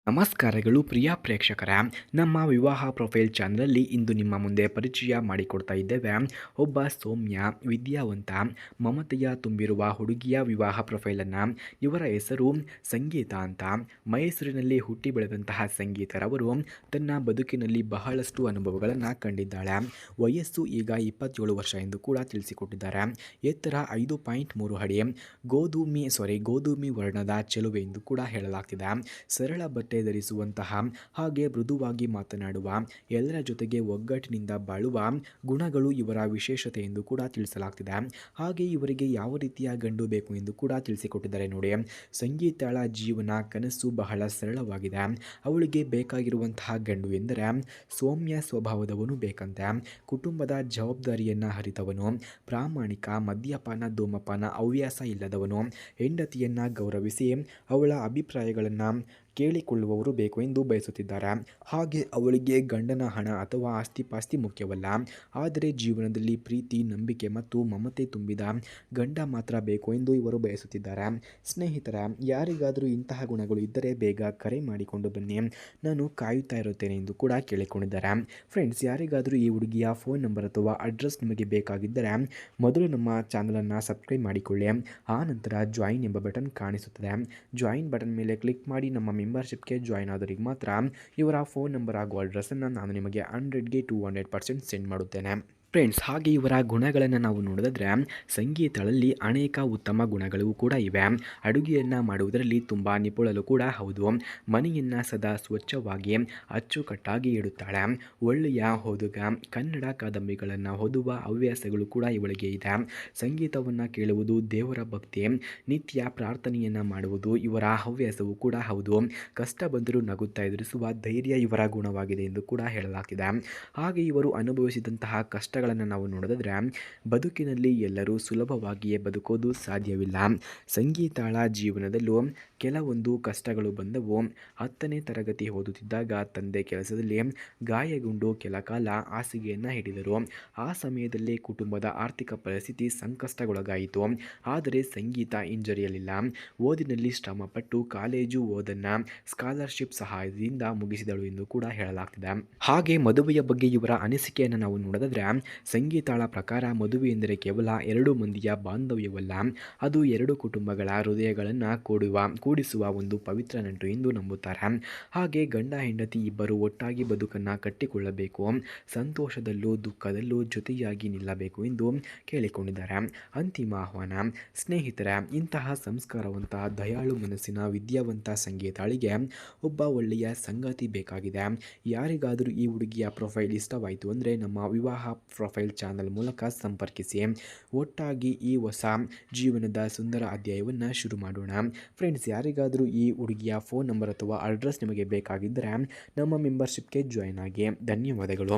ನಮಸ್ಕಾರಗಳು ಪ್ರಿಯ ಪ್ರೇಕ್ಷಕರೇ, ನಮ್ಮ ವಿವಾಹ ಪ್ರೊಫೈಲ್ ಚಾನಲಲ್ಲಿ ಇಂದು ನಿಮ್ಮ ಮುಂದೆ ಪರಿಚಯ ಮಾಡಿಕೊಡ್ತಾ ಇದ್ದೇವೆ. ಒಬ್ಬ ಸೌಮ್ಯ, ವಿದ್ಯಾವಂತ, ಮಮತೆಯ ತುಂಬಿರುವ ಹುಡುಗಿಯ ವಿವಾಹ ಪ್ರೊಫೈಲನ್ನು. ಇವರ ಹೆಸರು ಸಂಗೀತ ಅಂತ. ಮೈಸೂರಿನಲ್ಲಿ ಹುಟ್ಟಿ ಬೆಳೆದಂತಹ ಸಂಗೀತರವರು ತನ್ನ ಬದುಕಿನಲ್ಲಿ ಬಹಳಷ್ಟು ಅನುಭವಗಳನ್ನು ಕಂಡಿದ್ದಾಳೆ. ವಯಸ್ಸು ಈಗ 27 ವರ್ಷ ಎಂದು ಕೂಡ ತಿಳಿಸಿಕೊಟ್ಟಿದ್ದಾರೆ. ಎತ್ತರ 5.3 ಅಡಿ, ಗೋಧೂಮಿ ವರ್ಣದ ಚೆಲುವೆ ಎಂದು ಕೂಡ ಹೇಳಲಾಗ್ತಿದೆ. ಸರಳ ಬಟ್ಟೆ ಧರಿಸುವಂತಹ ಹಾಗೆ ಮೃದುವಾಗಿ ಮಾತನಾಡುವ, ಎಲ್ಲರ ಜೊತೆಗೆ ಒಗ್ಗಟ್ಟಿನಿಂದ ಬಾಳುವ ಗುಣಗಳು ಇವರ ವಿಶೇಷತೆ ಎಂದು ಕೂಡ ತಿಳಿಸಲಾಗ್ತಿದೆ. ಹಾಗೆ ಇವರಿಗೆ ಯಾವ ರೀತಿಯ ಗಂಡು ಬೇಕು ಎಂದು ಕೂಡ ತಿಳಿಸಿಕೊಟ್ಟಿದ್ದಾರೆ ನೋಡಿ. ಸಂಗೀತಳ ಜೀವನ ಕನಸು ಬಹಳ ಸರಳವಾಗಿದೆ. ಅವಳಿಗೆ ಬೇಕಾಗಿರುವಂತಹ ಗಂಡು ಎಂದರೆ ಸೌಮ್ಯ ಸ್ವಭಾವದವನು ಬೇಕಂತೆ. ಕುಟುಂಬದ ಜವಾಬ್ದಾರಿಯನ್ನು ಅರಿತವನು, ಪ್ರಾಮಾಣಿಕ, ಮದ್ಯಪಾನ ಧೂಮಪಾನ ಹವ್ಯಾಸ ಇಲ್ಲದವನು, ಹೆಂಡತಿಯನ್ನ ಗೌರವಿಸಿ ಅವಳ ಅಭಿಪ್ರಾಯಗಳನ್ನು ಕೇಳಿಕೊಳ್ಳುವವರು ಬೇಕು ಎಂದು ಬಯಸುತ್ತಿದ್ದಾರೆ. ಹಾಗೆ ಅವಳಿಗೆ ಗಂಡನ ಹಣ ಅಥವಾ ಆಸ್ತಿಪಾಸ್ತಿ ಮುಖ್ಯವಲ್ಲ, ಆದರೆ ಜೀವನದಲ್ಲಿ ಪ್ರೀತಿ, ನಂಬಿಕೆ ಮತ್ತು ಮಮತೆ ತುಂಬಿದ ಗಂಡ ಮಾತ್ರ ಬೇಕು ಎಂದು ಇವರು ಬಯಸುತ್ತಿದ್ದಾರೆ. ಸ್ನೇಹಿತರ, ಯಾರಿಗಾದರೂ ಇಂತಹ ಗುಣಗಳು ಇದ್ದರೆ ಬೇಗ ಕರೆ ಮಾಡಿಕೊಂಡು ಬನ್ನಿ, ನಾನು ಕಾಯುತ್ತಾ ಇರುತ್ತೇನೆ ಎಂದು ಕೂಡ ಕೇಳಿಕೊಂಡಿದ್ದಾರೆ. ಫ್ರೆಂಡ್ಸ್, ಯಾರಿಗಾದರೂ ಈ ಹುಡುಗಿಯ ಫೋನ್ ನಂಬರ್ ಅಥವಾ ಅಡ್ರೆಸ್ ನಿಮಗೆ ಬೇಕಾಗಿದ್ದರೆ ಮೊದಲು ನಮ್ಮ ಚಾನಲನ್ನು ಸಬ್ಸ್ಕ್ರೈಬ್ ಮಾಡಿಕೊಳ್ಳಿ. ಆ ನಂತರ ಜಾಯಿನ್ ಎಂಬ ಬಟನ್ ಕಾಣಿಸುತ್ತದೆ. ಜಾಯಿನ್ ಬಟನ್ ಮೇಲೆ ಕ್ಲಿಕ್ ಮಾಡಿ ನಮ್ಮ ಮೆಂಬರ್ಶಿಪ್ಗೆ ಜಾಯಿನ್ ಆದವರಿಗೆ ಮಾತ್ರ ಇವರ ಫೋನ್ ನಂಬರ್ ಹಾಗೂ ಅಡ್ರೆಸ್ಸನ್ನು ನಾನು ನಿಮಗೆ 100ಗೆ 200% ಸೆಂಡ್ ಮಾಡುತ್ತೇನೆ. ಫ್ರೆಂಡ್ಸ್, ಹಾಗೆ ಇವರ ಗುಣಗಳನ್ನು ನಾವು ನೋಡಿದ್ರೆ ಸಂಗೀತಳಲ್ಲಿ ಅನೇಕ ಉತ್ತಮ ಗುಣಗಳು ಕೂಡ ಇವೆ. ಅಡುಗೆಯನ್ನು ಮಾಡುವುದರಲ್ಲಿ ತುಂಬ ನಿಪುಣಳು ಕೂಡ ಹೌದು. ಮನೆಯನ್ನು ಸದಾ ಸ್ವಚ್ಛವಾಗಿ ಅಚ್ಚುಕಟ್ಟಾಗಿ ಇಡುತ್ತಾಳೆ. ಒಳ್ಳೆಯ ಓದುಗ, ಕನ್ನಡ ಕಾದಂಬರಿಗಳನ್ನು ಓದುವ ಹವ್ಯಾಸಗಳು ಕೂಡ ಇವಳಿಗೆ ಇದೆ. ಸಂಗೀತವನ್ನು ಕೇಳುವುದು, ದೇವರ ಭಕ್ತಿ, ನಿತ್ಯ ಪ್ರಾರ್ಥನೆಯನ್ನು ಮಾಡುವುದು ಇವರ ಹವ್ಯಾಸವೂ ಕೂಡ ಹೌದು. ಕಷ್ಟ ಬಂದರೂ ನಗುತ್ತಾ ಎದುರಿಸುವ ಧೈರ್ಯ ಇವರ ಗುಣವಾಗಿದೆ ಎಂದು ಕೂಡ ಹೇಳಲಾಗ್ತಿದೆ. ಹಾಗೆ ಇವರು ಅನುಭವಿಸಿದಂತಹ ಕಷ್ಟಗಳನ್ನು ನಾವು ನೋಡಿದ್ರೆ ಬದುಕಿನಲ್ಲಿ ಎಲ್ಲರೂ ಸುಲಭವಾಗಿಯೇ ಬದುಕೋದು ಸಾಧ್ಯವಿಲ್ಲ. ಸಂಗೀತಳ ಜೀವನದಲ್ಲೂ ಕೆಲವೊಂದು ಕಷ್ಟಗಳು ಬಂದವು. 10ನೇ ತರಗತಿ ಓದುತ್ತಿದ್ದಾಗ ತಂದೆ ಕೆಲಸದಲ್ಲಿ ಗಾಯಗೊಂಡು ಕೆಲ ಕಾಲ ಹಾಸಿಗೆಯನ್ನು ಹಿಡಿದರು. ಆ ಸಮಯದಲ್ಲಿ ಕುಟುಂಬದ ಆರ್ಥಿಕ ಪರಿಸ್ಥಿತಿ ಸಂಕಷ್ಟಗೊಳಗಾಯಿತು. ಆದರೆ ಸಂಗೀತ ಹಿಂಜರಿಯಲಿಲ್ಲ. ಓದಿನಲ್ಲಿ ಶ್ರಮಪಟ್ಟು ಕಾಲೇಜು ಓದನ್ನು ಸ್ಕಾಲರ್ಶಿಪ್ ಸಹಾಯದಿಂದ ಮುಗಿಸಿದಳು ಎಂದು ಕೂಡ ಹೇಳಲಾಗ್ತಿದೆ. ಹಾಗೆ ಮದುವೆಯ ಬಗ್ಗೆ ಇವರ ಅನಿಸಿಕೆಯನ್ನು ನಾವು ನೋಡಿದ್ರೆ ಸಂಗೀತಳ ಪ್ರಕಾರ ಮದುವೆ ಎಂದರೆ ಕೇವಲ 2 ಮಂದಿಯ ಬಾಂಧವ್ಯವಲ್ಲ, ಅದು 2 ಕುಟುಂಬಗಳ ಹೃದಯಗಳನ್ನು ಕೂಡಿಸುವ ಒಂದು ಪವಿತ್ರ ನಂಟು ಎಂದು ನಂಬುತ್ತಾರೆ. ಹಾಗೆ ಗಂಡ ಹೆಂಡತಿ ಇಬ್ಬರು ಒಟ್ಟಾಗಿ ಬದುಕನ್ನು ಕಟ್ಟಿಕೊಳ್ಳಬೇಕು, ಸಂತೋಷದಲ್ಲೂ ದುಃಖದಲ್ಲೂ ಜೊತೆಯಾಗಿ ನಿಲ್ಲಬೇಕು ಎಂದು ಕೇಳಿಕೊಂಡಿದ್ದಾರೆ. ಅಂತಿಮ ಆಹ್ವಾನ. ಸ್ನೇಹಿತರೆ, ಇಂತಹ ಸಂಸ್ಕಾರವಂತ, ದಯಾಳು ಮನಸ್ಸಿನ ವಿದ್ಯಾವಂತ ಸಂಗೀತಳಿಗೆ ಒಬ್ಬ ಒಳ್ಳೆಯ ಸಂಗಾತಿ ಬೇಕಾಗಿದೆ. ಯಾರಿಗಾದರೂ ಈ ಹುಡುಗಿಯ ಪ್ರೊಫೈಲ್ ಇಷ್ಟವಾಯಿತು ಅಂದರೆ ನಮ್ಮ ವಿವಾಹ ಪ್ರೊಫೈಲ್ ಚಾನಲ್ ಮೂಲಕ ಸಂಪರ್ಕಿಸಿ. ಒಟ್ಟಾಗಿ ಈ ಹೊಸ ಜೀವನದ ಸುಂದರ ಅಧ್ಯಾಯವನ್ನು ಶುರು ಮಾಡೋಣ. ಫ್ರೆಂಡ್ಸ್, ಯಾರಿಗಾದರೂ ಈ ಹುಡುಗಿಯ ಫೋನ್ ನಂಬರ್ ಅಥವಾ ಅಡ್ರೆಸ್ ನಿಮಗೆ ಬೇಕಾಗಿದ್ದರೆ ನಮ್ಮ ಮೆಂಬರ್ಶಿಪ್ಗೆ ಜಾಯಿನ್ ಆಗಿ. ಧನ್ಯವಾದಗಳು.